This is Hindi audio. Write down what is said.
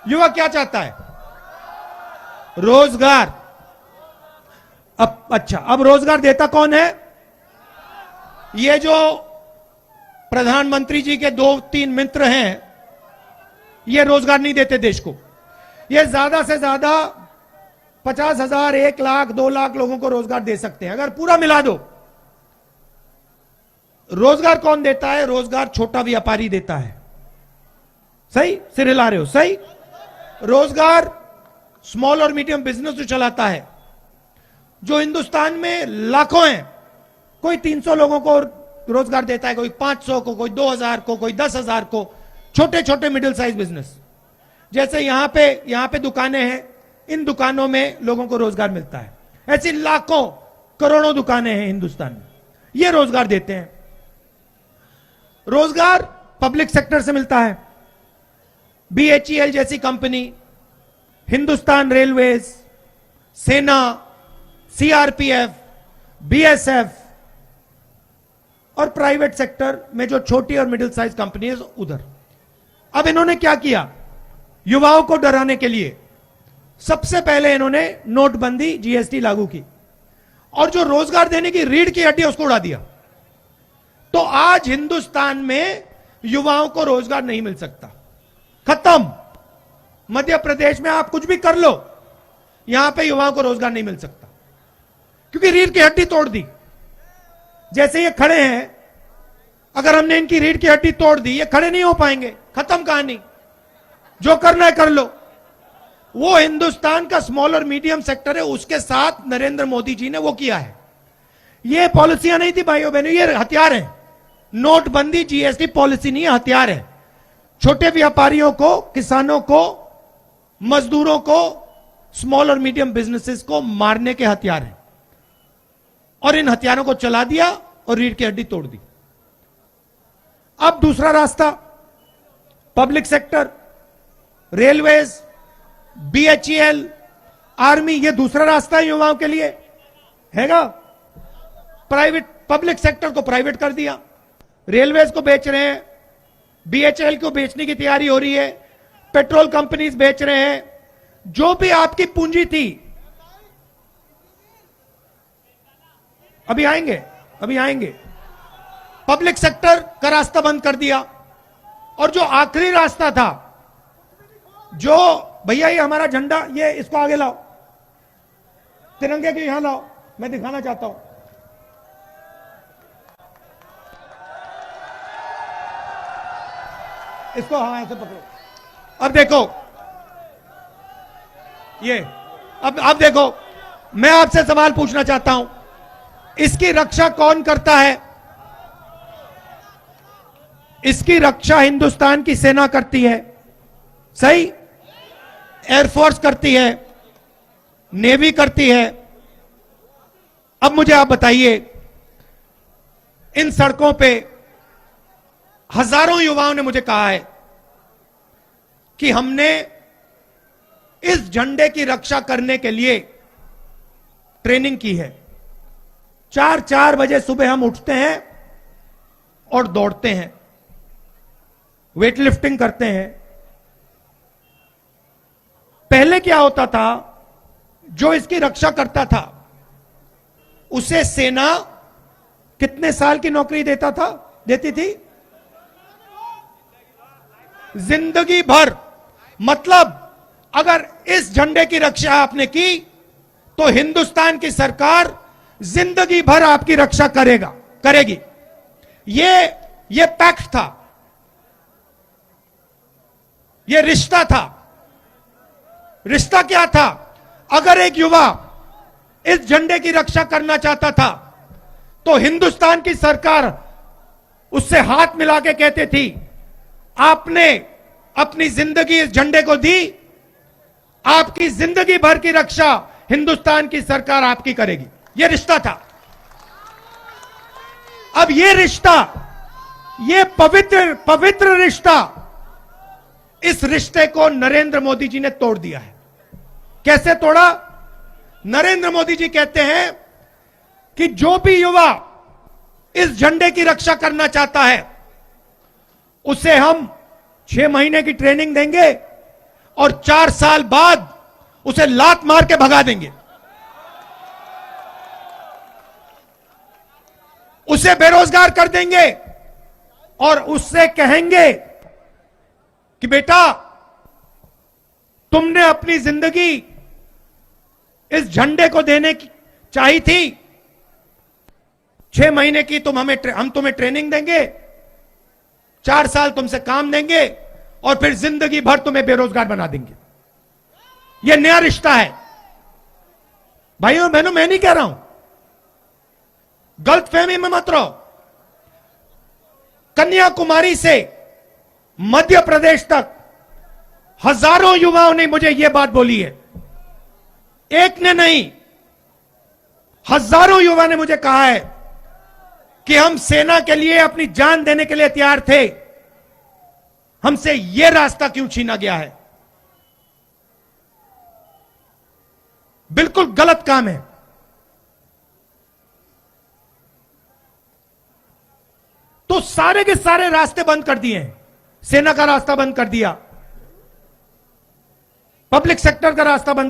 युवा क्या चाहता है? रोजगार। अब रोजगार देता कौन है? ये जो प्रधानमंत्री जी के 2-3 मित्र हैं, ये रोजगार नहीं देते देश को। ये ज्यादा से ज्यादा 50,000, 1 लाख, 2 लाख लोगों को रोजगार दे सकते हैं, अगर पूरा मिला दो। रोजगार कौन देता है? रोजगार छोटा व्यापारी देता है। सही सिर हिला रहे हो? सही। रोजगार स्मॉल और मीडियम बिजनेस जो चलाता है, जो हिंदुस्तान में लाखों हैं, कोई 300 लोगों को रोजगार देता है, कोई 500 को, कोई 2,000 को, कोई 10,000 को। छोटे छोटे मिडिल साइज बिजनेस, जैसे यहां पे दुकानें हैं, इन दुकानों में लोगों को रोजगार मिलता है। ऐसी लाखों करोड़ों दुकानें हैं हिंदुस्तान में, ये रोजगार देते हैं। रोजगार पब्लिक सेक्टर से मिलता है। BHEL जैसी कंपनी, हिंदुस्तान रेलवेज, सेना, CRPF, BSF और प्राइवेट सेक्टर में जो छोटी और मिडिल साइज कंपनी है उधर। अब इन्होंने क्या किया? युवाओं को डराने के लिए सबसे पहले इन्होंने नोटबंदी, GST लागू की, और जो रोजगार देने की रीढ़ की हड्डी उसको उड़ा दिया। तो आज हिंदुस्तान में युवाओं को रोजगार नहीं मिल सकता, खत्म। मध्य प्रदेश में आप कुछ भी कर लो, यहां पे युवाओं को रोजगार नहीं मिल सकता, क्योंकि रीढ़ की हड्डी तोड़ दी। जैसे ये खड़े हैं, अगर हमने इनकी रीढ़ की हड्डी तोड़ दी, ये खड़े नहीं हो पाएंगे, खत्म कहानी। जो करना है कर लो। वो हिंदुस्तान का स्मॉल और मीडियम सेक्टर है, उसके साथ नरेंद्र मोदी जी ने वो किया है। ये पॉलिसियां नहीं थी भाइयों बहनों, ये हथियार है। नोटबंदी, GST पॉलिसी नहीं है, हथियार है। छोटे व्यापारियों को, किसानों को, मजदूरों को, स्मॉल और मीडियम बिजनेसेस को मारने के हथियार हैं, और इन हथियारों को चला दिया और रीढ़ की हड्डी तोड़ दी। अब दूसरा रास्ता, public sector, railways, BHEL, army, ये दूसरा रास्ता है युवाओं के लिए, हैगा। प्राइवेट, पब्लिक सेक्टर को प्राइवेट कर दिया, रेलवेज को बेच रहे हैं, BHEL को बेचने की तैयारी हो रही है, पेट्रोल कंपनीज बेच रहे हैं। जो भी आपकी पूंजी थी, अभी आएंगे। पब्लिक सेक्टर का रास्ता बंद कर दिया, और जो आखिरी रास्ता था, जो भैया ये हमारा झंडा, ये इसको आगे लाओ, तिरंगे के यहां लाओ, मैं दिखाना चाहता हूं। इसको हाँ ऐसे पकड़ो। अब देखो ये, अब देखो, मैं आपसे सवाल पूछना चाहता हूं, इसकी रक्षा कौन करता है? इसकी रक्षा हिंदुस्तान की सेना करती है, सही। एयरफोर्स करती है, नेवी करती है। अब मुझे आप बताइए, इन सड़कों पे हजारों युवाओं ने मुझे कहा है कि हमने इस झंडे की रक्षा करने के लिए ट्रेनिंग की है। 4 बजे सुबह हम उठते हैं और दौड़ते हैं, वेट लिफ्टिंग करते हैं। पहले क्या होता था, जो इसकी रक्षा करता था उसे सेना कितने साल की नौकरी देती थी? जिंदगी भर। मतलब अगर इस झंडे की रक्षा आपने की तो हिंदुस्तान की सरकार जिंदगी भर आपकी रक्षा करेगी। ये पैक्ट था, ये रिश्ता था। रिश्ता क्या था? अगर एक युवा इस झंडे की रक्षा करना चाहता था तो हिंदुस्तान की सरकार उससे हाथ मिला के कहती थी, आपने अपनी जिंदगी इस झंडे को दी, आपकी जिंदगी भर की रक्षा हिंदुस्तान की सरकार आपकी करेगी। यह रिश्ता था। अब यह रिश्ता, यह पवित्र रिश्ता, इस रिश्ते को नरेंद्र मोदी जी ने तोड़ दिया है। कैसे तोड़ा? नरेंद्र मोदी जी कहते हैं कि जो भी युवा इस झंडे की रक्षा करना चाहता है उसे हम 6 महीने की ट्रेनिंग देंगे और 4 साल बाद उसे लात मार के भगा देंगे, उसे बेरोजगार कर देंगे और उससे कहेंगे कि बेटा तुमने अपनी जिंदगी इस झंडे को देने की चाहिए थी, 6 महीने की हम तुम्हें ट्रेनिंग देंगे, 4 साल तुमसे काम देंगे और फिर जिंदगी भर तुम्हें बेरोजगार बना देंगे। यह नया रिश्ता है भाइयों और बहनों, मैं नहीं कह रहा हूं, गलतफहमी में मत रहो। कन्याकुमारी से मध्य प्रदेश तक हजारों युवाओं ने मुझे यह बात बोली है, एक ने नहीं, हजारों युवा ने मुझे कहा है कि हम सेना के लिए अपनी जान देने के लिए तैयार थे, हमसे यह रास्ता क्यों छीना गया है। बिल्कुल गलत काम है। तो सारे के सारे रास्ते बंद कर दिए हैं, सेना का रास्ता बंद कर दिया, पब्लिक सेक्टर का रास्ता बंद